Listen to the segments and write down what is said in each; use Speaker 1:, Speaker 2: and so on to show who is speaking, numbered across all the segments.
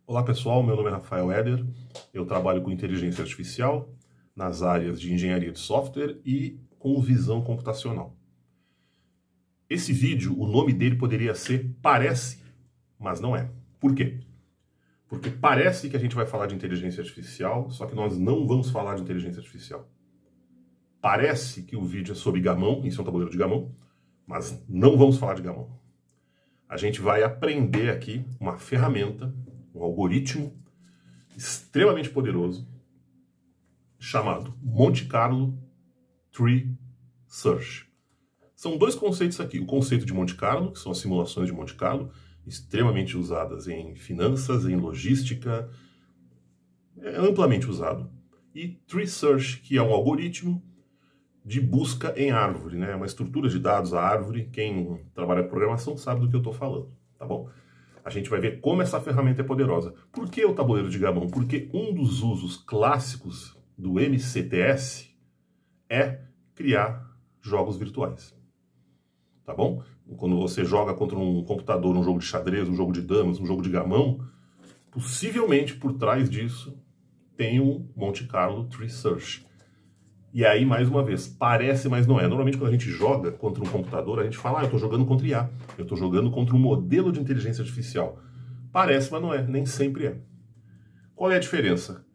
Speaker 1: Olá pessoal, meu nome é Rafael Eder, eu trabalho com inteligência artificial nas áreas de engenharia de software e com visão computacional. Esse vídeo, o nome dele poderia ser Parece, mas não é. Por quê? Porque parece que a gente vai falar de inteligência artificial, só que nós não vamos falar de inteligência artificial. Parece que o vídeo é sobre gamão, isso é um tabuleiro de gamão, mas não vamos falar de gamão. A gente vai aprender aqui uma ferramenta, um algoritmo extremamente poderoso chamado Monte Carlo Tree Search. São dois conceitos aqui. O conceito de Monte Carlo, que são as simulações de Monte Carlo, extremamente usadas em finanças, em logística, é amplamente usado. E Tree Search, que é um algoritmo de busca em árvore, né? Uma estrutura de dados, a árvore. Quem trabalha com programação sabe do que eu estou falando, tá bom? A gente vai ver como essa ferramenta é poderosa. Por que o tabuleiro de gamão? Porque um dos usos clássicos do MCTS é criar jogos virtuais. Tá bom? Quando você joga contra um computador, um jogo de xadrez, um jogo de damas, um jogo de gamão, possivelmente por trás disso tem um Monte Carlo Tree Search. E aí, mais uma vez, parece, mas não é. Normalmente, quando a gente joga contra um computador, a gente fala, eu estou jogando contra IA, eu estou jogando contra um modelo de inteligência artificial. Parece, mas não é. Nem sempre é. Qual é a diferença?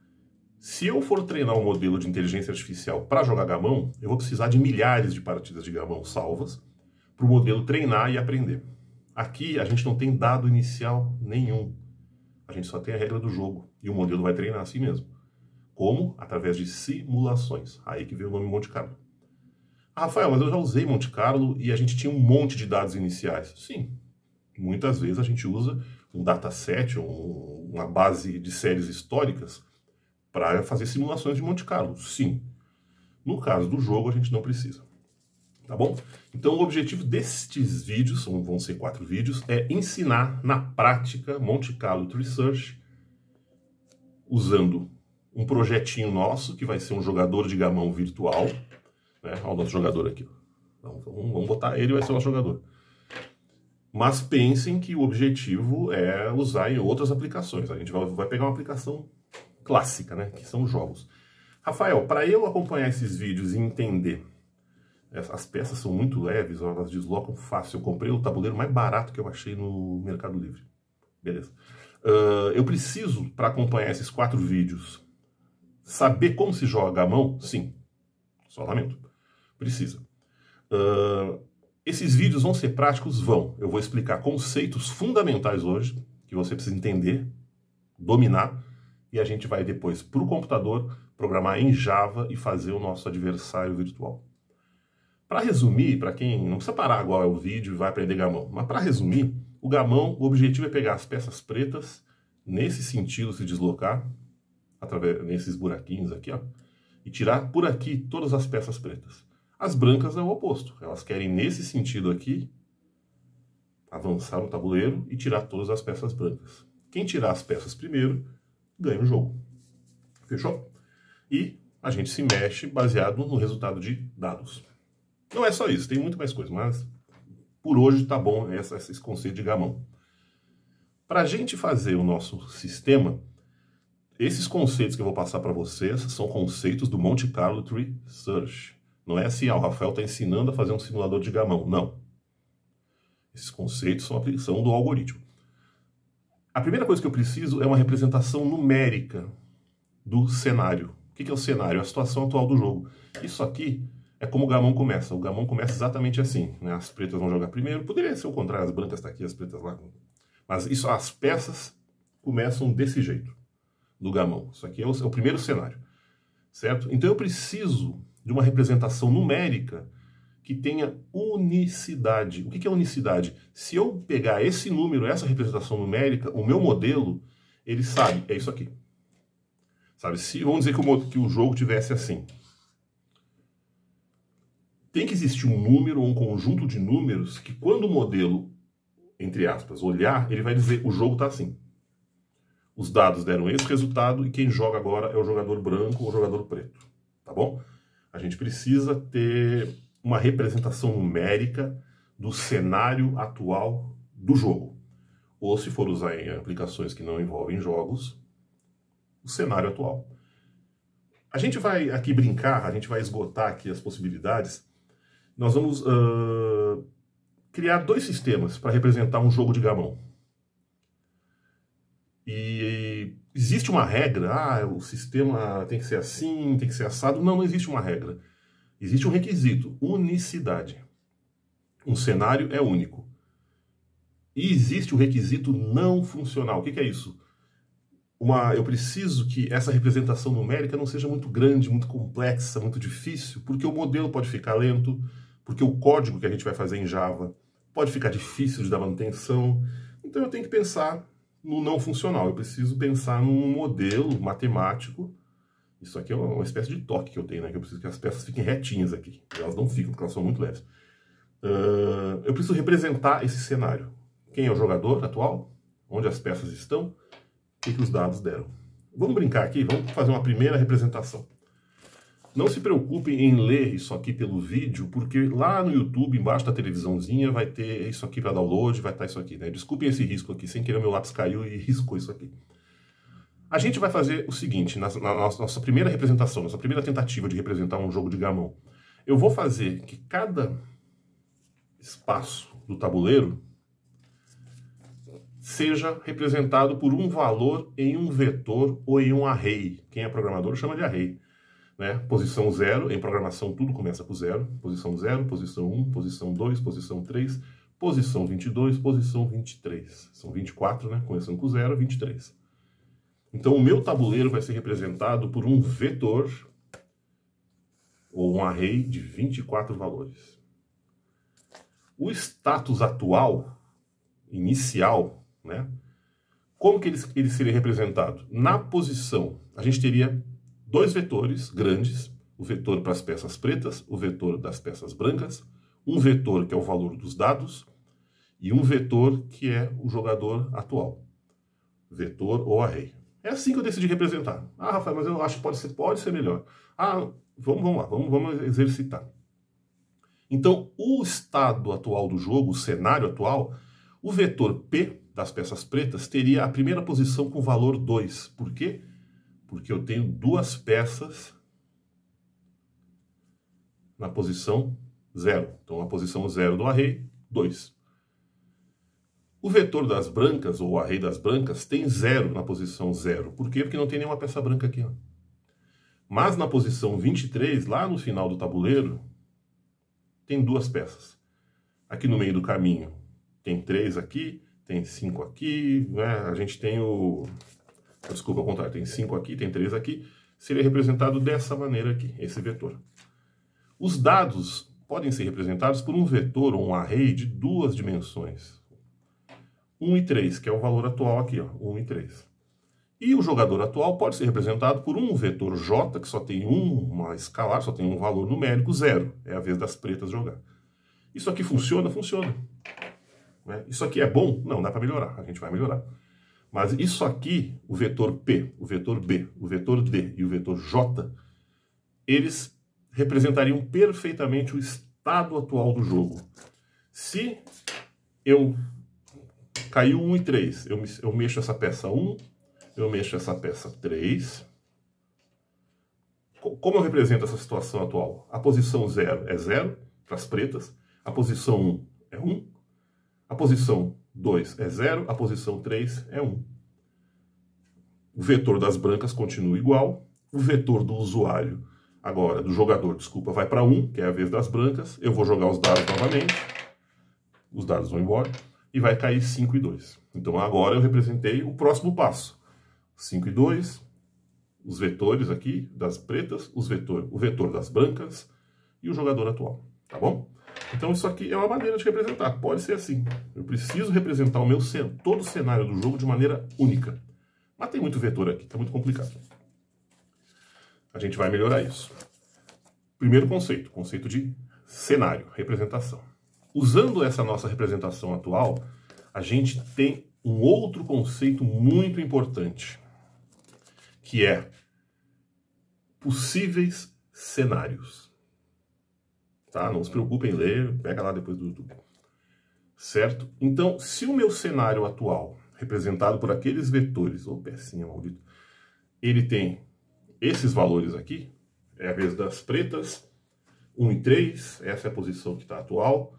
Speaker 1: Se eu for treinar um modelo de inteligência artificial para jogar gamão, eu vou precisar de milhares de partidas de gamão salvas para o modelo treinar e aprender. Aqui, a gente não tem dado inicial nenhum. A gente só tem a regra do jogo. E o modelo vai treinar assim mesmo. Como? Através de simulações. Aí que veio o nome Monte Carlo. Ah, Rafael, mas eu já usei Monte Carlo e a gente tinha um monte de dados iniciais. Sim, muitas vezes a gente usa um dataset, uma base de séries históricas para fazer simulações de Monte Carlo. Sim. No caso do jogo, a gente não precisa. Tá bom? Então, o objetivo destes vídeos, vão ser 4 vídeos, é ensinar na prática Monte Carlo Tree Search usando um projetinho nosso, que vai ser um jogador de gamão virtual. Né? Olha o nosso jogador aqui. Então, vamos botar ele e vai ser o nosso jogador. Mas pensem que o objetivo é usar em outras aplicações. A gente vai pegar uma aplicação clássica, né? Que são jogos. Rafael, para eu acompanhar esses vídeos e entender, as peças são muito leves, elas deslocam fácil. Eu comprei o tabuleiro mais barato que eu achei no Mercado Livre. Beleza. Eu preciso, para acompanhar esses 4 vídeos, saber como se joga gamão? Sim. Só lamento. Precisa. Esses vídeos vão ser práticos? Vão. Eu vou explicar conceitos fundamentais hoje, que você precisa entender, dominar, e a gente vai depois para o computador programar em Java e fazer o nosso adversário virtual. Para resumir, para quem não precisa parar agora o vídeo e vai aprender gamão, mas para resumir, o gamão, o objetivo é pegar as peças pretas, nesse sentido se deslocar, através nesses buraquinhos aqui, ó, e tirar por aqui todas as peças pretas. As brancas é o oposto, elas querem nesse sentido aqui avançar no tabuleiro e tirar todas as peças brancas. Quem tirar as peças primeiro ganha o jogo. Fechou? E a gente se mexe baseado no resultado de dados. Não é só isso, tem muito mais coisa, mas por hoje tá bom esse conceito de gamão. Para a gente fazer o nosso sistema, esses conceitos que eu vou passar para vocês são conceitos do Monte Carlo Tree Search. Não é assim, o Rafael está ensinando a fazer um simulador de gamão. Não. Esses conceitos são do algoritmo. A primeira coisa que eu preciso é uma representação numérica do cenário. O que é o cenário? A situação atual do jogo. Isso aqui é como o gamão começa. O gamão começa exatamente assim, né? As pretas vão jogar primeiro. Poderia ser o contrário, as brancas estão aqui, as pretas lá. Mas isso, as peças começam desse jeito. Do gamão. Isso aqui é o primeiro cenário, certo? Então eu preciso de uma representação numérica que tenha unicidade. O que é unicidade? Se eu pegar esse número, essa representação numérica, o meu modelo, ele sabe, é isso aqui. Sabe? Se vamos dizer que o jogo tivesse assim. Tem que existir um número ou um conjunto de números que quando o modelo, entre aspas, olhar, ele vai dizer, o jogo está assim. Os dados deram esse resultado e quem joga agora é o jogador branco ou o jogador preto, tá bom? A gente precisa ter uma representação numérica do cenário atual do jogo. ou se for usar em aplicações que não envolvem jogos, o cenário atual. A gente vai aqui brincar, a gente vai esgotar aqui as possibilidades. Nós vamos criar dois sistemas para representar um jogo de gamão. E existe uma regra, o sistema tem que ser assim, tem que ser assado. Não, não existe uma regra. Existe um requisito, unicidade. Um cenário é único. E existe o requisito não funcional. O que é isso? Eu preciso que essa representação numérica não seja muito grande, muito complexa, muito difícil, porque o modelo pode ficar lento, porque o código que a gente vai fazer em Java pode ficar difícil de dar manutenção. Então eu tenho que pensar no não funcional. Eu preciso pensar num modelo matemático. Isso aqui é uma espécie de toque que eu tenho, né? Que eu preciso que as peças fiquem retinhas aqui. Elas não ficam, porque elas são muito leves. Eu preciso representar esse cenário. Quem é o jogador atual? Onde as peças estão? O que os dados deram? Vamos brincar aqui, vamos fazer uma primeira representação. Não se preocupem em ler isso aqui pelo vídeo, porque lá no YouTube, embaixo da televisãozinha, vai ter isso aqui para download, vai estar isso aqui, né? Desculpem esse risco aqui, sem querer meu lápis caiu e riscou isso aqui. A gente vai fazer o seguinte, na nossa primeira representação, nossa primeira tentativa de representar um jogo de gamão. Eu vou fazer que cada espaço do tabuleiro seja representado por um valor em um vetor ou em um array. Quem é programador chama de array. Né? Posição 0, em programação tudo começa com 0. Posição 0, posição 1, posição 2, posição 3, posição 22, posição 23. São 24, né? Começando com 0, 23. Então o meu tabuleiro vai ser representado por um vetor ou um array de 24 valores. O status atual, inicial, né? Como que ele seria representado? Na posição, a gente teria dois vetores grandes, o vetor para as peças pretas, o vetor das peças brancas, um vetor que é o valor dos dados e um vetor que é o jogador atual. Vetor ou array. É assim que eu decidi representar. Ah, Rafael, mas eu acho que pode ser melhor. Ah, vamos lá, vamos exercitar. Então, o estado atual do jogo, o cenário atual, o vetor P das peças pretas teria a primeira posição com o valor 2. Por quê? Porque eu tenho duas peças na posição 0. Então, a posição 0 do array, 2. O vetor das brancas, ou o array das brancas, tem 0 na posição 0. Por quê? Porque não tem nenhuma peça branca aqui. Ó. Mas na posição 23, lá no final do tabuleiro, tem duas peças. Aqui no meio do caminho tem 3 aqui, tem 5 aqui, né? A gente tem o... Desculpa, ao contrário, tem 5 aqui, tem 3 aqui. Seria representado dessa maneira aqui, esse vetor. Os dados podem ser representados por um vetor ou um array de duas dimensões. 1 e 3, que é o valor atual aqui, ó, 1 e 3. E o jogador atual pode ser representado por um vetor J, que só tem uma escalar, só tem um valor numérico, 0. É a vez das pretas jogar. Isso aqui funciona? Funciona. Né? Isso aqui é bom? Não, dá para melhorar. A gente vai melhorar. Mas isso aqui, o vetor P, o vetor B, o vetor D e o vetor J, eles representariam perfeitamente o estado atual do jogo. Se eu caiu 1 e 3, eu mexo essa peça 1, eu mexo essa peça 3. Como eu represento essa situação atual? A posição 0 é 0 para as pretas, a posição 1 é 1, a posição 2 é 0, a posição 3 é 1. O vetor das brancas continua igual, o vetor do usuário, agora, do jogador, desculpa, vai para 1, que é a vez das brancas, eu vou jogar os dados novamente, os dados vão embora, e vai cair 5 e 2. Então agora eu representei o próximo passo. 5 e 2, os vetores aqui das pretas, o vetor das brancas e o jogador atual, tá bom? Então isso aqui é uma maneira de representar, pode ser assim. Eu preciso representar todo o cenário do jogo de maneira única. Mas tem muito vetor aqui, tá muito complicado. A gente vai melhorar isso. Primeiro conceito de cenário, representação. Usando essa nossa representação atual, a gente tem um outro conceito muito importante, que é possíveis cenários. Tá? Não se preocupem em ler, pega lá depois do YouTube. certo? Então, se o meu cenário atual, representado por aqueles vetores, ou pecinha maldita, ele tem esses valores aqui, é a vez das pretas, 1 e 3, essa é a posição que está atual.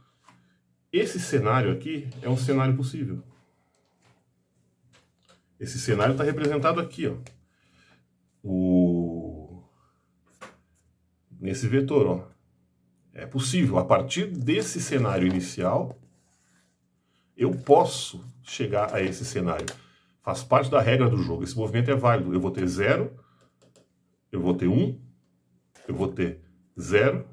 Speaker 1: Esse cenário aqui é um cenário possível. Esse cenário está representado aqui, ó. Nesse vetor, ó. É possível, a partir desse cenário inicial, eu posso chegar a esse cenário. Faz parte da regra do jogo. Esse movimento é válido. Eu vou ter 0, eu vou ter 1, eu vou ter 0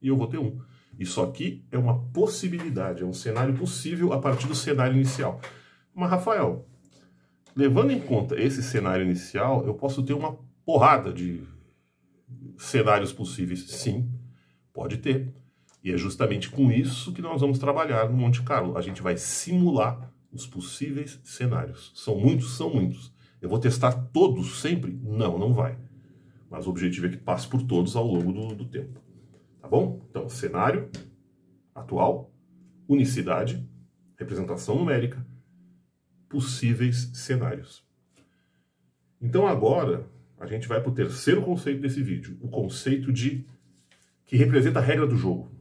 Speaker 1: e eu vou ter 1. Isso aqui é uma possibilidade, é um cenário possível a partir do cenário inicial. Mas, Rafael, levando em conta esse cenário inicial, eu posso ter uma porrada de cenários possíveis. Sim, pode ter. E é justamente com isso que nós vamos trabalhar no Monte Carlo. A gente vai simular os possíveis cenários. São muitos, são muitos. Eu vou testar todos sempre? Não, não vai. Mas o objetivo é que passe por todos ao longo do tempo. Tá bom? Então, cenário atual, unicidade, representação numérica, possíveis cenários. Então agora a gente vai para o terceiro conceito desse vídeo, o conceito que representa a regra do jogo.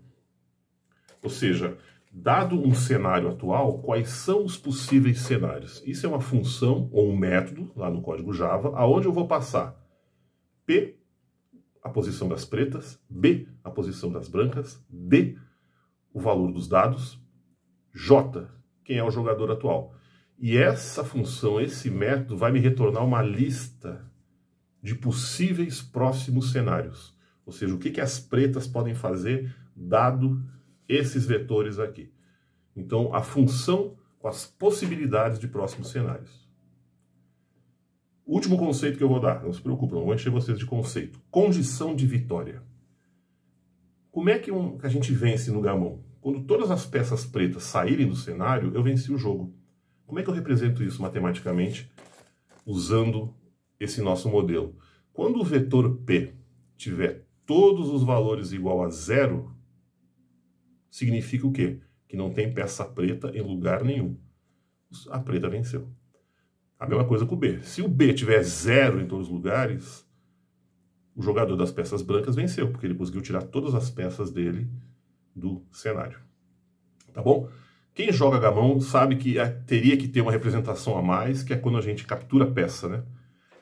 Speaker 1: Ou seja, dado um cenário atual, quais são os possíveis cenários? Isso é uma função ou um método lá no código Java, aonde eu vou passar P, a posição das pretas, B, a posição das brancas, D, o valor dos dados, J, quem é o jogador atual. E essa função, esse método, vai me retornar uma lista de possíveis próximos cenários. Ou seja, o que as pretas podem fazer dado esses vetores aqui. Então, a função com as possibilidades de próximos cenários. Último conceito que eu vou dar, não se preocupe, não vou encher vocês de conceito. Condição de vitória. Como é que a gente vence no gamão? Quando todas as peças pretas saírem do cenário, eu venci o jogo. Como é que eu represento isso matematicamente usando esse nosso modelo? Quando o vetor P tiver todos os valores igual a 0, significa o quê? Que não tem peça preta em lugar nenhum. A preta venceu. A mesma coisa com o B. Se o B tiver 0 em todos os lugares, o jogador das peças brancas venceu, porque ele conseguiu tirar todas as peças dele do cenário. Tá bom? Quem joga gamão sabe que teria que ter uma representação a mais, que é quando a gente captura a peça, né?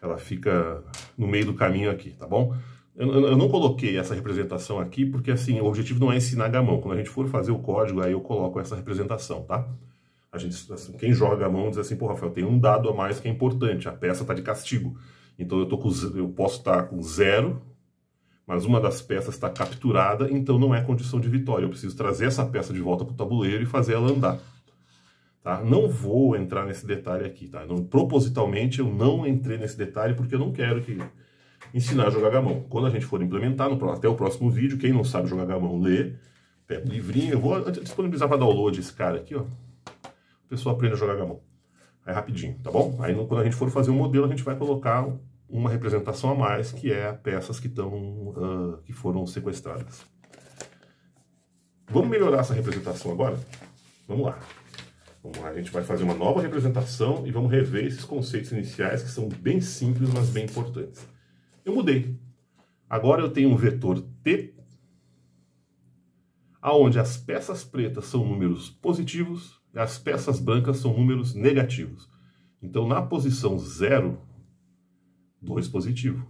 Speaker 1: Ela fica no meio do caminho aqui, tá bom? Eu não coloquei essa representação aqui, porque assim, o objetivo não é ensinar gamão. Quando a gente for fazer o código, aí eu coloco essa representação, tá? Assim, quem joga gamão diz assim, pô, Rafael, tem um dado a mais que é importante, a peça está de castigo. Então eu posso estar com 0, mas uma das peças está capturada, então não é condição de vitória. Eu preciso trazer essa peça de volta para o tabuleiro e fazer ela andar. Tá? Não vou entrar nesse detalhe aqui, tá? Propositalmente eu não entrei nesse detalhe porque eu não quero ensinar a jogar gamão. Quando a gente for implementar, até o próximo vídeo, quem não sabe jogar gamão, lê, pega um livrinho, eu vou disponibilizar para download esse cara aqui, ó. A pessoa aprende a jogar gamão. É rapidinho, tá bom? Aí quando a gente for fazer um modelo, a gente vai colocar uma representação a mais, que é peças que foram sequestradas. Vamos melhorar essa representação agora? Vamos lá. Vamos lá, a gente vai fazer uma nova representação e vamos rever esses conceitos iniciais que são bem simples, mas bem importantes. Eu mudei. Agora eu tenho um vetor T, onde as peças pretas são números positivos e as peças brancas são números negativos. Então, na posição 0, 2 positivo.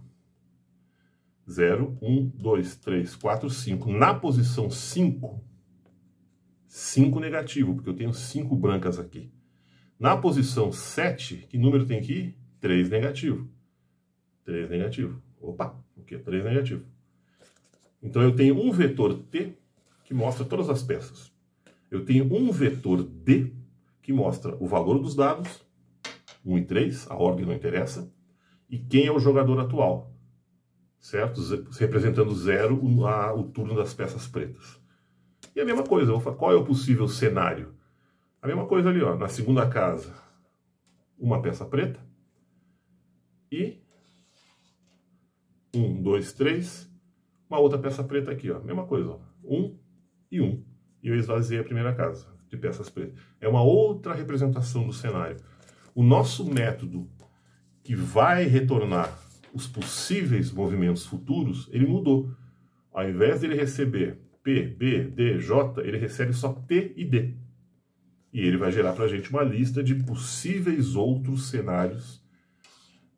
Speaker 1: 0, 1, 2, 3, 4, 5. Na posição 5, 5 negativo, porque eu tenho 5 brancas aqui. Na posição 7, que número tem aqui? 3 negativo. 3 negativo. Opa, o que? 3 negativo. Então eu tenho um vetor T que mostra todas as peças. Eu tenho um vetor D que mostra o valor dos dados, 1 e 3, a ordem não interessa, e quem é o jogador atual, certo? Representando 0 o turno das peças pretas. E a mesma coisa, eu vou falar, qual é o possível cenário? A mesma coisa ali, ó, na segunda casa, uma peça preta, e 1, 2, 3, uma outra peça preta aqui, ó, mesma coisa, ó, 1 e 1, e eu esvaziei a primeira casa. de peças pretas. É uma outra representação do cenário. O nosso método que vai retornar os possíveis movimentos futuros, ele mudou. Ao invés de ele receber P, B, D, J, ele recebe só T e D. E ele vai gerar para a gente uma lista de possíveis outros cenários,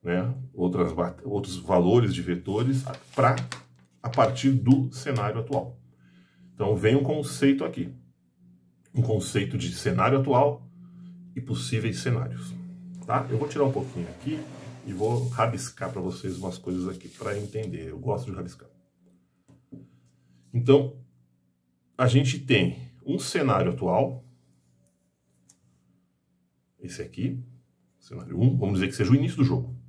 Speaker 1: né, outros valores de vetores a partir do cenário atual. Então vem um conceito aqui. Um conceito de cenário atual e possíveis cenários. Tá? Eu vou tirar um pouquinho aqui e vou rabiscar para vocês umas coisas aqui para entender. Eu gosto de rabiscar. Então, a gente tem um cenário atual. Esse aqui, cenário 1, vamos dizer que seja o início do jogo.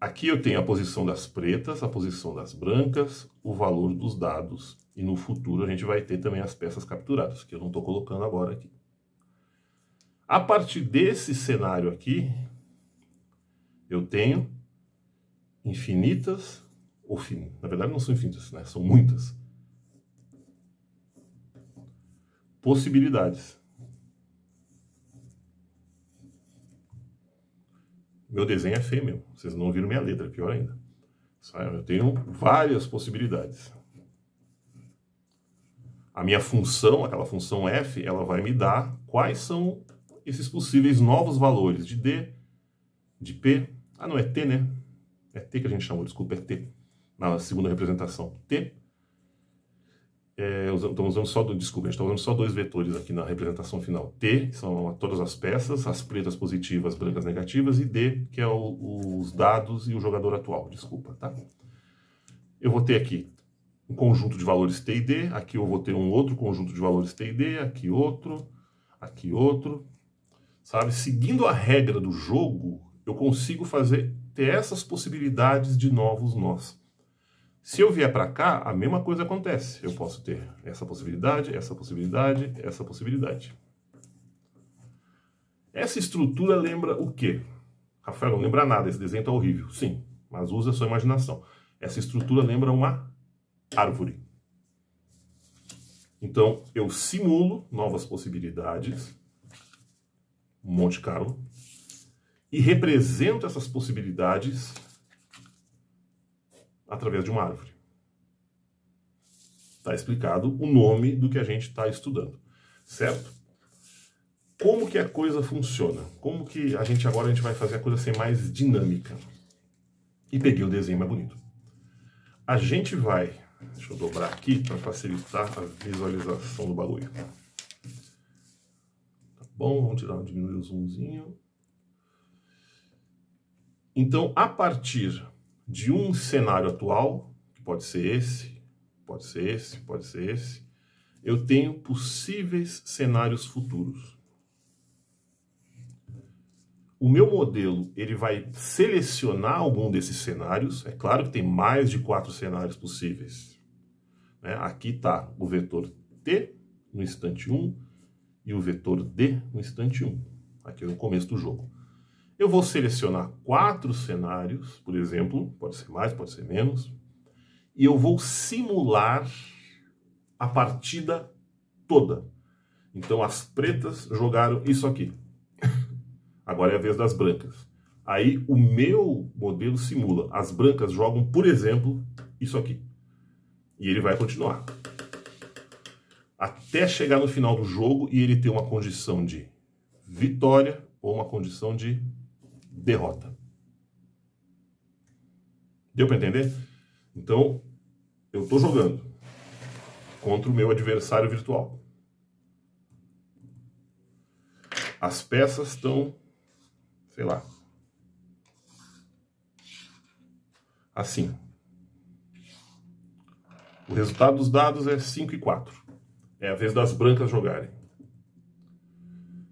Speaker 1: Aqui eu tenho a posição das pretas, a posição das brancas, o valor dos dados. E no futuro a gente vai ter também as peças capturadas, que eu não estou colocando agora aqui. A partir desse cenário aqui, eu tenho infinitas, na verdade não são infinitas, né? São muitas possibilidades. Meu desenho é feio mesmo, vocês não viram minha letra, pior ainda. Eu tenho várias possibilidades. A minha função, aquela função f, ela vai me dar quais são esses possíveis novos valores de D, de P. Ah, não, é T, né? É T que a gente chamou, desculpa, é T. Na segunda representação, T. Estamos usando só, desculpa, a gente está usando só dois vetores aqui na representação final. T, que são todas as peças, as pretas positivas, brancas negativas, e D, que é os dados e o jogador atual, desculpa, tá? Eu vou ter aqui um conjunto de valores T e D, aqui eu vou ter um outro conjunto de valores T e D, aqui outro, sabe? Seguindo a regra do jogo, eu consigo ter essas possibilidades de novos nós. Se eu vier para cá, a mesma coisa acontece. Eu posso ter essa possibilidade, essa possibilidade, essa possibilidade. Essa estrutura lembra o quê? Rafael, não lembra nada, esse desenho está horrível. Sim, mas usa a sua imaginação. Essa estrutura lembra uma árvore. Então, eu simulo novas possibilidades, Monte Carlo, e represento essas possibilidades através de uma árvore. Está explicado o nome do que a gente está estudando, certo? Como que a coisa funciona? Como que agora a gente vai fazer a coisa ser mais dinâmica? E peguei o desenho mais bonito. A gente vai, deixa eu dobrar aqui para facilitar a visualização do bagulho. Tá bom, vamos diminuir o zoomzinho. Então, a partir de um cenário atual, que pode ser esse, pode ser esse, pode ser esse, eu tenho possíveis cenários futuros. O meu modelo, ele vai selecionar algum desses cenários. É claro que tem mais de 4 cenários possíveis, né? Aqui está o vetor T no instante 1 e o vetor D no instante 1. Aqui no começo do jogo. Eu vou selecionar 4 cenários, por exemplo, pode ser mais, pode ser menos, e eu vou simular a partida toda. Então as pretas jogaram isso aqui. Agora é a vez das brancas. Aí o meu modelo simula. As brancas jogam, por exemplo, isso aqui. E ele vai continuar. Até chegar no final do jogo e ele ter uma condição de vitória ou uma condição de derrota. Deu para entender? Então, eu estou jogando contra o meu adversário virtual. As peças estão, sei lá, assim. O resultado dos dados é 5 e 4. É a vez das brancas jogarem.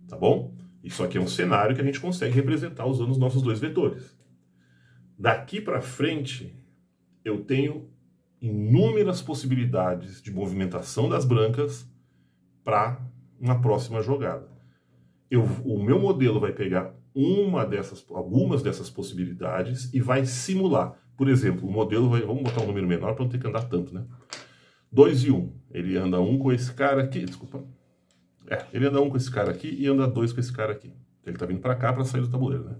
Speaker 1: Tá bom? Isso aqui é um cenário que a gente consegue representar usando os nossos dois vetores. Daqui para frente, eu tenho inúmeras possibilidades de movimentação das brancas para uma próxima jogada. O meu modelo vai pegar algumas dessas possibilidades e vai simular. Por exemplo, o modelo vai... Vamos botar um número menor para não ter que andar tanto, né? 2 e 1. Ele anda 1 com esse cara aqui, desculpa. Ele anda 1 com esse cara aqui e anda 2 com esse cara aqui. Ele tá vindo para cá para sair do tabuleiro, né?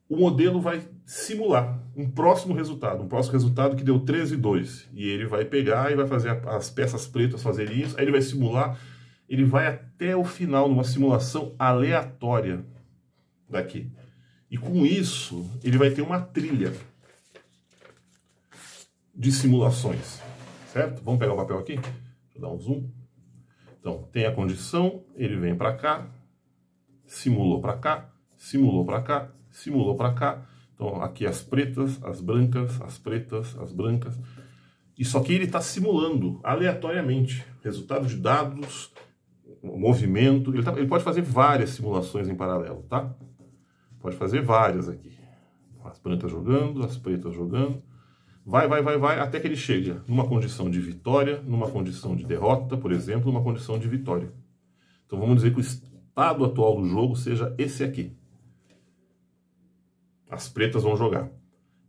Speaker 1: O modelo vai simular um próximo resultado que deu 13 e 2. E ele vai pegar e vai fazer as peças pretas fazerem isso, aí ele vai simular, ele vai até o final numa simulação aleatória daqui. E com isso, ele vai ter uma trilha de simulações, certo? Vamos pegar o papel aqui? Deixa eu dar um zoom. Então, tem a condição, ele vem para cá, simulou para cá, simulou para cá, simulou para cá. Então, aqui as pretas, as brancas, as pretas, as brancas. Isso aqui ele está simulando aleatoriamente. Resultado de dados, movimento. Ele pode fazer várias simulações em paralelo, tá? Pode fazer várias aqui. As brancas jogando, as pretas jogando. Vai, até que ele chega numa condição de vitória, numa condição de derrota, por exemplo, numa condição de vitória. Então, vamos dizer que o estado atual do jogo seja esse aqui. As pretas vão jogar.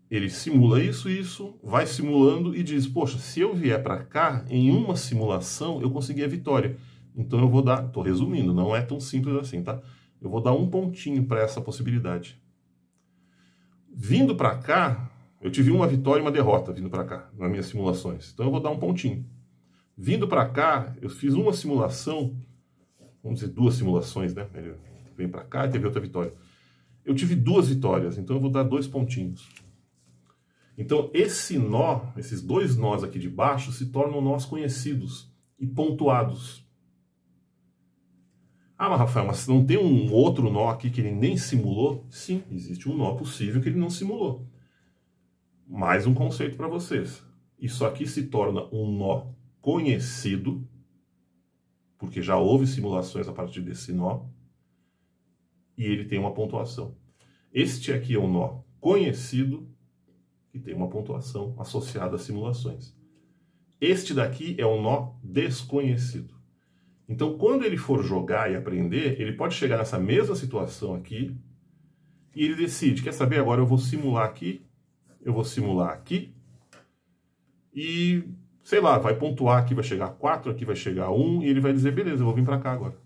Speaker 1: Ele simula isso, vai simulando e diz, poxa, se eu vier para cá, em uma simulação, eu consegui a vitória. Então eu vou dar, estou resumindo, não é tão simples assim, tá? Eu vou dar um pontinho para essa possibilidade. Vindo para cá, eu tive uma vitória e uma derrota vindo para cá, nas minhas simulações. Então eu vou dar um pontinho. Vindo para cá, eu fiz uma simulação, vamos dizer 2 simulações, né? Ele veio para cá e teve outra vitória. Eu tive 2 vitórias, então eu vou dar 2 pontinhos. Então esse nó, esses 2 nós aqui de baixo, se tornam nós conhecidos e pontuados. Ah, mas Rafael, mas não tem um outro nó aqui que ele nem simulou? Sim, existe um nó possível que ele não simulou. Mais um conceito para vocês. Isso aqui se torna um nó conhecido, porque já houve simulações a partir desse nó, e ele tem uma pontuação. Este aqui é um nó conhecido, que tem uma pontuação associada a simulações. Este daqui é um nó desconhecido. Então, quando ele for jogar e aprender, ele pode chegar nessa mesma situação aqui, e ele decide, quer saber, agora eu vou simular aqui, e, sei lá, vai pontuar aqui, vai chegar a 4, aqui vai chegar a 1, e ele vai dizer, beleza, eu vou vir para cá agora.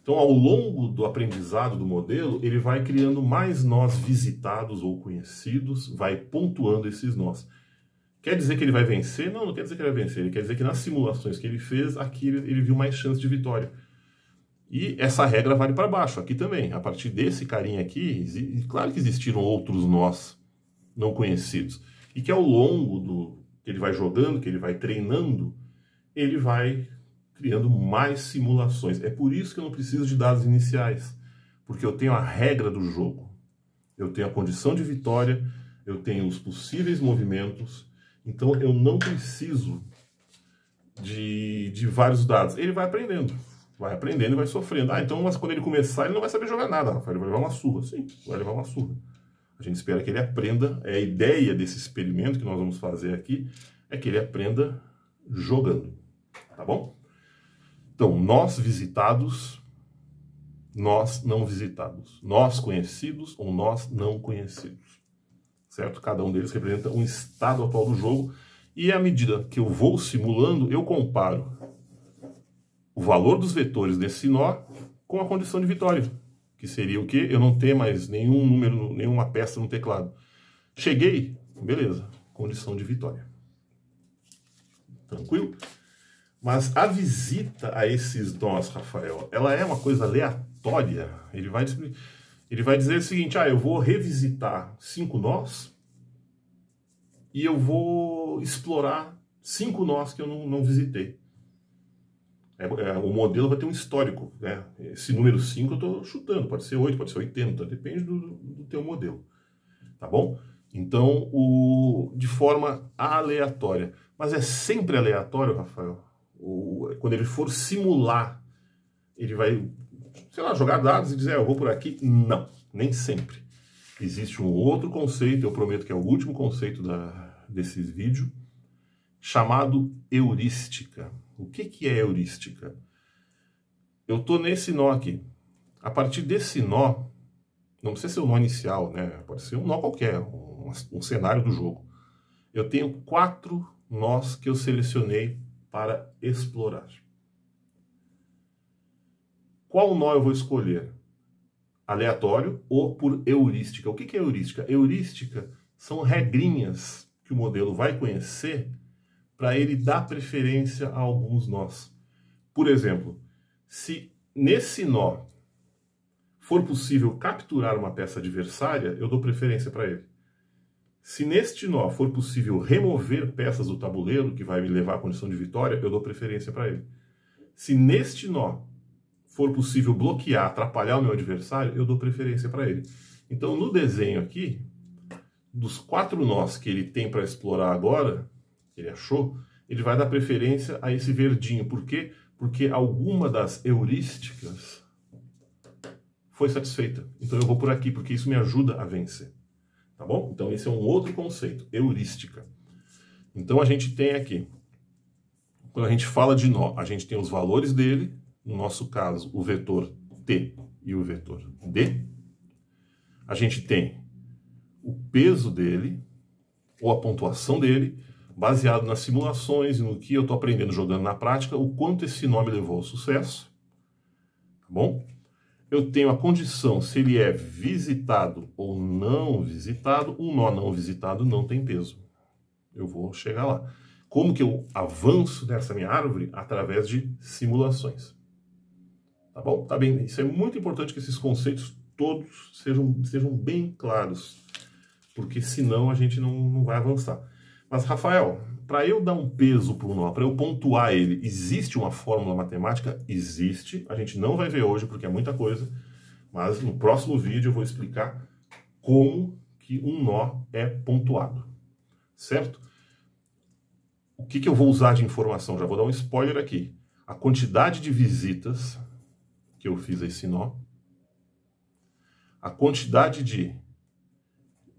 Speaker 1: Então, ao longo do aprendizado do modelo, ele vai criando mais nós visitados ou conhecidos, vai pontuando esses nós. Quer dizer que ele vai vencer? Não, não quer dizer que ele vai vencer. Ele quer dizer que nas simulações que ele fez, aqui ele viu mais chance de vitória. E essa regra vale para baixo, aqui também. A partir desse carinha aqui, claro que existiram outros nós não conhecidos. E que ao longo que ele vai jogando, que ele vai treinando, ele vai criando mais simulações. É por isso que eu não preciso de dados iniciais, porque eu tenho a regra do jogo. Eu tenho a condição de vitória, eu tenho os possíveis movimentos, então eu não preciso de vários dados. Ele vai aprendendo e vai sofrendo. Ah, então, mas quando ele começar, ele não vai saber jogar nada, Rafael, ele vai levar uma surra. Sim, vai levar uma surra. A gente espera que ele aprenda, a ideia desse experimento que nós vamos fazer aqui é que ele aprenda jogando, tá bom? Então, nós visitados, nós não visitados, nós conhecidos ou nós não conhecidos, certo? Cada um deles representa um estado atual do jogo e à medida que eu vou simulando, eu comparo o valor dos vetores desse nó com a condição de vitória, que seria o quê? Eu não ter mais nenhum número, nenhuma peça no teclado. Cheguei, beleza, condição de vitória. Tranquilo? Mas a visita a esses nós, Rafael, ela é uma coisa aleatória. Ele vai dizer o seguinte, eu vou revisitar 5 nós e eu vou explorar 5 nós que eu não visitei. O modelo vai ter um histórico, né? Esse número 5 eu estou chutando, pode ser 8, pode ser 80, depende do teu modelo, tá bom? Então, de forma aleatória. Mas é sempre aleatório, Rafael? Quando ele for simular, ele vai, sei lá, jogar dados e dizer, eu vou por aqui. Não, nem sempre. Existe um outro conceito, eu prometo que é o último conceito desse vídeo, chamado heurística. O que é heurística? Eu estou nesse nó aqui. A partir desse nó, não precisa ser o nó inicial, né? Pode ser um nó qualquer, um cenário do jogo. Eu tenho 4 nós que eu selecionei para explorar. Qual nó eu vou escolher? Aleatório ou por heurística? O que é heurística? Heurística são regrinhas que o modelo vai conhecer para ele dar preferência a alguns nós. Por exemplo, se nesse nó for possível capturar uma peça adversária, eu dou preferência para ele. Se neste nó for possível remover peças do tabuleiro, que vai me levar à condição de vitória, eu dou preferência para ele. Se neste nó for possível bloquear, atrapalhar o meu adversário, eu dou preferência para ele. Então, no desenho aqui, dos 4 nós que ele tem para explorar agora, que ele achou, ele vai dar preferência a esse verdinho. Por quê? Porque alguma das heurísticas foi satisfeita. Então eu vou por aqui, porque isso me ajuda a vencer. Tá bom? Então esse é um outro conceito, heurística. Então a gente tem aqui, quando a gente fala de nó, a gente tem os valores dele, no nosso caso, o vetor t e o vetor d. A gente tem o peso dele, ou a pontuação dele, baseado nas simulações e no que eu estou aprendendo jogando na prática, o quanto esse nó me levou ao sucesso. Tá bom? Eu tenho a condição se ele é visitado ou não visitado. Um nó não visitado não tem peso. Eu vou chegar lá. Como que eu avanço nessa minha árvore? Através de simulações. Tá bom? Tá bem. Isso é muito importante que esses conceitos todos sejam bem claros. Porque senão a gente não vai avançar. Mas, Rafael, para eu dar um peso para o nó, para eu pontuar ele, existe uma fórmula matemática? Existe. A gente não vai ver hoje porque é muita coisa, mas no próximo vídeo eu vou explicar como que um nó é pontuado, certo? O que eu vou usar de informação? Já vou dar um spoiler aqui. A quantidade de visitas que eu fiz a esse nó, a quantidade de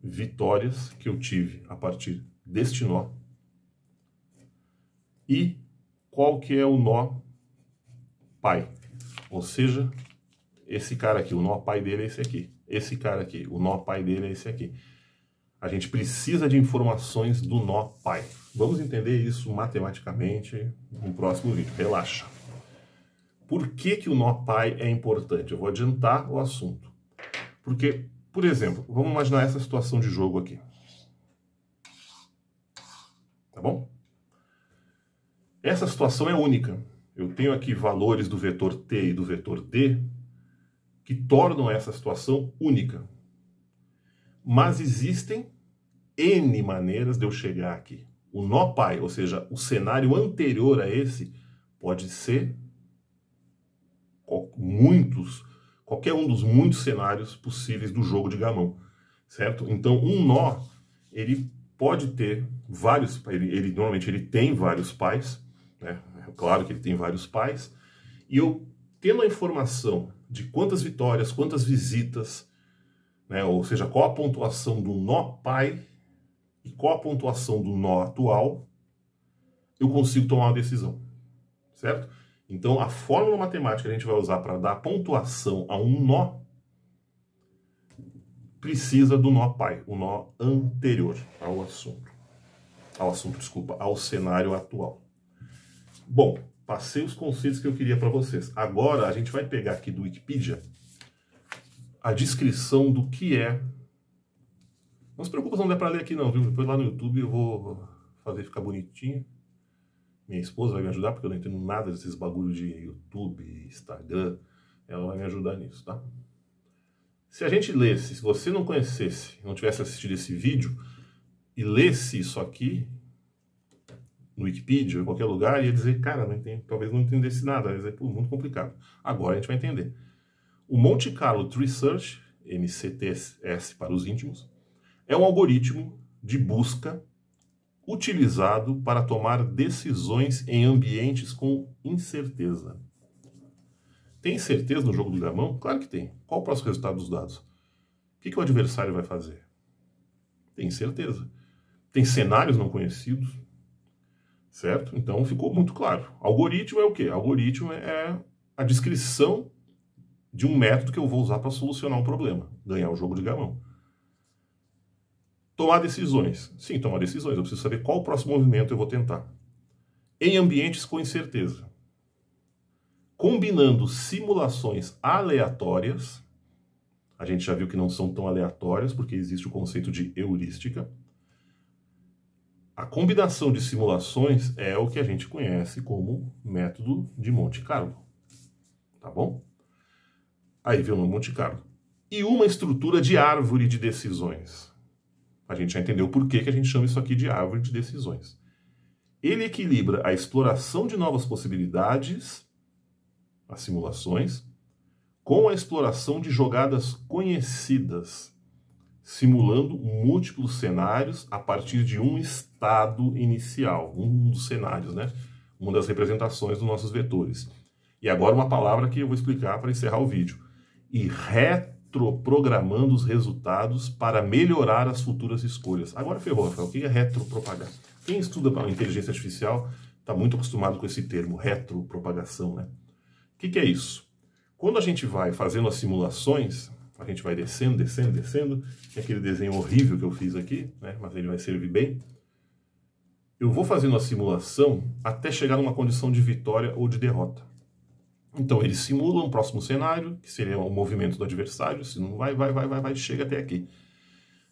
Speaker 1: vitórias que eu tive a partir deste nó e qual que é o nó pai, ou seja, esse cara aqui, o nó pai dele é esse aqui, esse cara aqui, o nó pai dele é esse aqui. A gente precisa de informações do nó pai. Vamos entender isso matematicamente no próximo vídeo, relaxa. Por que o nó pai é importante? Eu vou adiantar o assunto. Porque, por exemplo, vamos imaginar essa situação de jogo aqui. Tá bom? Essa situação é única. Eu tenho aqui valores do vetor t e do vetor d que tornam essa situação única. Mas existem N maneiras de eu chegar aqui. O nó pai, ou seja, o cenário anterior a esse, pode ser qualquer um dos muitos cenários possíveis do jogo de gamão, certo? Então, um nó, ele pode ter vários, normalmente ele tem vários pais, né? É claro que ele tem vários pais, e eu tendo a informação de quantas vitórias, quantas visitas, né? Ou seja, qual a pontuação do nó pai e qual a pontuação do nó atual, eu consigo tomar uma decisão, certo? Então, a fórmula matemática que a gente vai usar para dar pontuação a um nó precisa do nó pai, o nó anterior ao cenário atual. Bom, passei os conceitos que eu queria para vocês. Agora, a gente vai pegar aqui do Wikipedia a descrição do que é. Não se preocupa, não dá para ler aqui não, viu? Depois lá no YouTube eu vou fazer ficar bonitinho. Minha esposa vai me ajudar, porque eu não entendo nada desses bagulho de YouTube, Instagram. Ela vai me ajudar nisso, tá? Se a gente lesse, se você não conhecesse, não tivesse assistido esse vídeo, e lesse isso aqui, no Wikipedia, em qualquer lugar, ia dizer, cara, não entendo, talvez não entendesse nada, ia dizer, pô, muito complicado. Agora a gente vai entender. O Monte Carlo Tree Search, MCTS para os íntimos, é um algoritmo de busca utilizado para tomar decisões em ambientes com incerteza. Tem certeza no jogo do gamão? Claro que tem. Qual o próximo resultado dos dados? O que o adversário vai fazer? Tem certeza. Tem cenários não conhecidos, certo? Então ficou muito claro. Algoritmo é o quê? Algoritmo é a descrição de um método que eu vou usar para solucionar um problema, ganhar o jogo de gamão. Tomar decisões. Sim, tomar decisões. Eu preciso saber qual o próximo movimento eu vou tentar. Em ambientes com incerteza. combinando simulações aleatórias. A gente já viu que não são tão aleatórias, porque existe o conceito de heurística. A combinação de simulações é o que a gente conhece como método de Monte Carlo. Tá bom? Aí veio no Monte Carlo. E uma estrutura de árvore de decisões. A gente já entendeu por que a gente chama isso aqui de árvore de decisões. Ele equilibra a exploração de novas possibilidades, as simulações, com a exploração de jogadas conhecidas, simulando múltiplos cenários a partir de um estado inicial, um dos cenários, né? Uma das representações dos nossos vetores. E agora uma palavra que eu vou explicar para encerrar o vídeo. E retroprogramando os resultados para melhorar as futuras escolhas. Agora ferrou, Rafael. O que é retropropagar? Quem estuda para inteligência artificial está muito acostumado com esse termo, retropropagação, né? O que é isso? Quando a gente vai fazendo as simulações, a gente vai descendo, descendo, descendo, tem aquele desenho horrível que eu fiz aqui, né? Mas ele vai servir bem. Eu vou fazendo a simulação até chegar numa condição de vitória ou de derrota. Então ele simula um próximo cenário, que seria o movimento do adversário, se não vai, chega até aqui.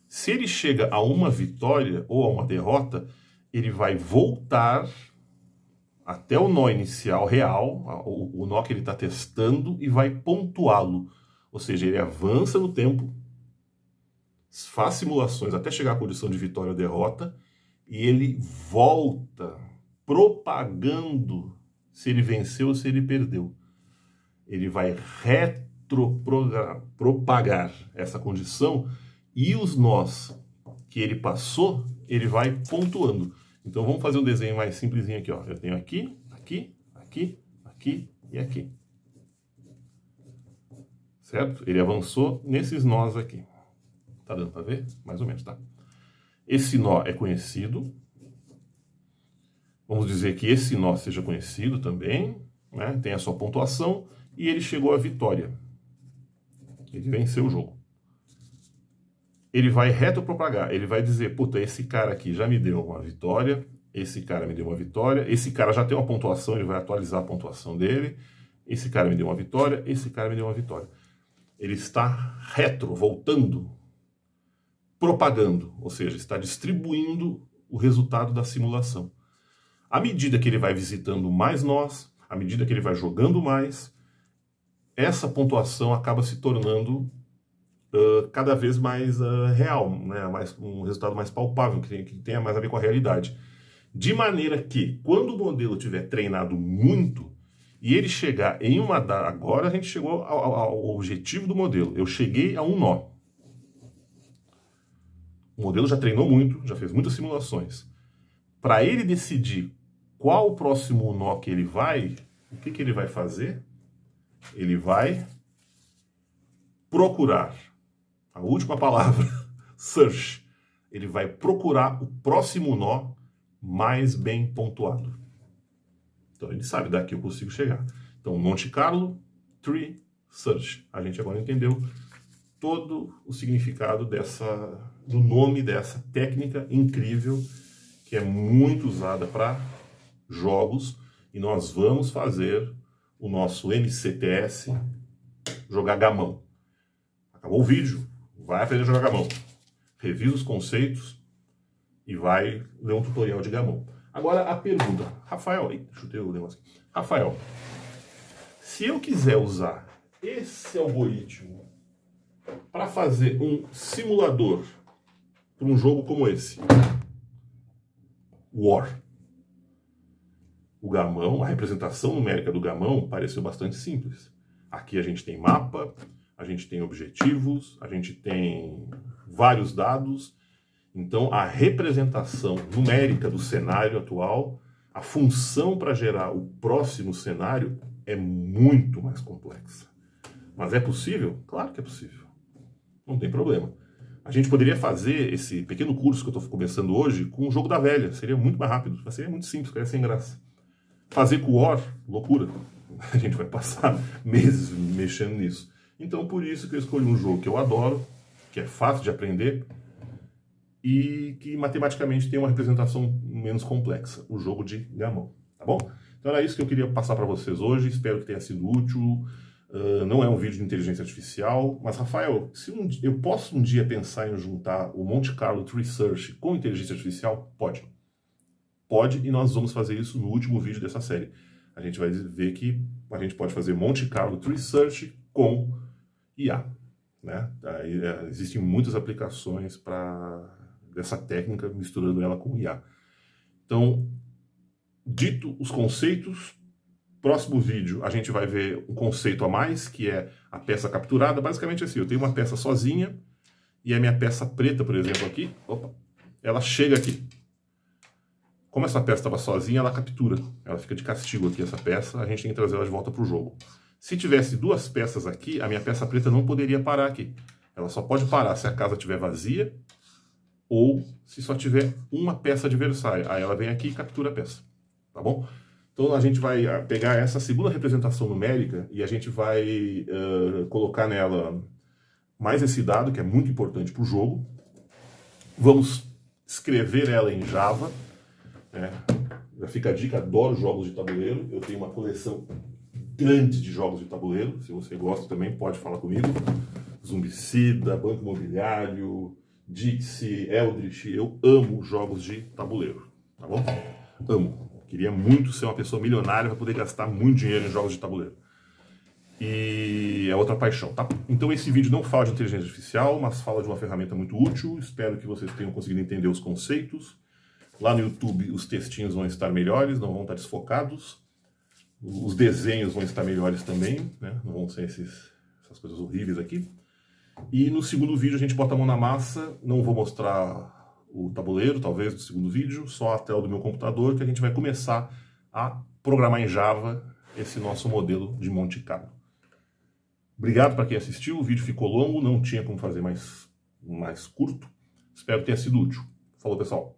Speaker 1: Se ele chega a uma vitória ou a uma derrota, ele vai voltar até o nó inicial real, o nó que ele está testando, e vai pontuá-lo. Ou seja, ele avança no tempo, faz simulações até chegar à condição de vitória ou derrota, e ele volta propagando se ele venceu ou se ele perdeu. Ele vai retropropagar essa condição, e os nós que ele passou, ele vai pontuando. Então vamos fazer um desenho mais simplesinho aqui, ó. Eu tenho aqui, aqui, aqui, aqui e aqui. Certo? Ele avançou nesses nós aqui. Tá dando para ver? Mais ou menos, tá? Esse nó é conhecido. Vamos dizer que esse nó seja conhecido também, né? Tem a sua pontuação, e ele chegou à vitória. Ele venceu o jogo. Ele vai retropropagar, ele vai dizer, puta, esse cara aqui já me deu uma vitória, esse cara me deu uma vitória, esse cara já tem uma pontuação, ele vai atualizar a pontuação dele, esse cara me deu uma vitória, esse cara me deu uma vitória. Ele está voltando, propagando, ou seja, está distribuindo o resultado da simulação. À medida que ele vai visitando mais nós, à medida que ele vai jogando mais, essa pontuação acaba se tornando cada vez mais real, né? Um resultado mais palpável, que tenha mais a ver com a realidade. De maneira que, quando o modelo tiver treinado muito, e ele chegar em uma data... Agora a gente chegou ao objetivo do modelo. Eu cheguei a um nó. O modelo já treinou muito, já fez muitas simulações. Para ele decidir qual o próximo nó que ele vai, o que ele vai fazer? Ele vai procurar. A última palavra, search. Ele vai procurar o próximo nó mais bem pontuado. Então ele sabe, daqui eu consigo chegar. Então Monte Carlo, tree, search. A gente agora entendeu todo o significado do nome dessa técnica incrível, que é muito usada para jogos, e nós vamos fazer o nosso MCTS jogar gamão. Acabou o vídeo, vai aprender a jogar gamão. Revisa os conceitos e vai ler um tutorial de gamão. Agora a pergunta, Rafael, chutei o negócio aqui. Rafael, se eu quiser usar esse algoritmo para fazer um simulador para um jogo como esse, War, o gamão, a representação numérica do gamão pareceu bastante simples. Aqui a gente tem mapa, a gente tem objetivos, a gente tem vários dados. Então, a representação numérica do cenário atual, a função para gerar o próximo cenário é muito mais complexa. Mas é possível? Claro que é possível. Não tem problema. A gente poderia fazer esse pequeno curso que eu estou começando hoje com o jogo da velha. Seria muito mais rápido, mas seria muito simples, ficaria sem graça. Fazer com o War, loucura. A gente vai passar meses mexendo nisso. Então, por isso que eu escolhi um jogo que eu adoro, que é fácil de aprender e que matematicamente tem uma representação menos complexa, o jogo de gamão, tá bom? Então era isso que eu queria passar para vocês hoje, espero que tenha sido útil. Não é um vídeo de inteligência artificial, mas Rafael, eu posso um dia pensar em juntar o Monte Carlo Tree Search com inteligência artificial? Pode. Pode, e nós vamos fazer isso no último vídeo dessa série. A gente vai ver que a gente pode fazer Monte Carlo Tree Search com IA. Né? Existem muitas aplicações dessa técnica, misturando ela com IA. Então, dito os conceitos, próximo vídeo a gente vai ver um conceito a mais, que é a peça capturada. Basicamente assim, eu tenho uma peça sozinha, e a minha peça preta, por exemplo, aqui, ela chega aqui. Como essa peça estava sozinha, ela captura. Ela fica de castigo aqui, essa peça, a gente tem que trazer ela de volta para o jogo. Se tivesse duas peças aqui, a minha peça preta não poderia parar aqui. Ela só pode parar se a casa estiver vazia ou se só tiver uma peça adversária. Aí ela vem aqui e captura a peça. Tá bom? Então a gente vai pegar essa segunda representação numérica e a gente vai colocar nela mais esse dado, que é muito importante para o jogo. Vamos escrever ela em Java. Já fica a dica, adoro jogos de tabuleiro. Eu tenho uma coleção grande de jogos de tabuleiro. Se você gosta também, pode falar comigo. Zumbicida, Banco Imobiliário, Dixie, Eldritch. Eu amo jogos de tabuleiro, tá bom? Amo. Queria muito ser uma pessoa milionária para poder gastar muito dinheiro em jogos de tabuleiro. E é outra paixão, tá? Então esse vídeo não fala de inteligência artificial, mas fala de uma ferramenta muito útil. Espero que vocês tenham conseguido entender os conceitos. Lá no YouTube os textinhos vão estar melhores, não vão estar desfocados. Os desenhos vão estar melhores também, né? Não vão ser essas coisas horríveis aqui. E no segundo vídeo a gente bota a mão na massa. Não vou mostrar o tabuleiro, talvez, do segundo vídeo, só a tela do meu computador, que a gente vai começar a programar em Java esse nosso modelo de Monte Carlo. Obrigado para quem assistiu. O vídeo ficou longo, não tinha como fazer mais curto. Espero que tenha sido útil. Falou, pessoal!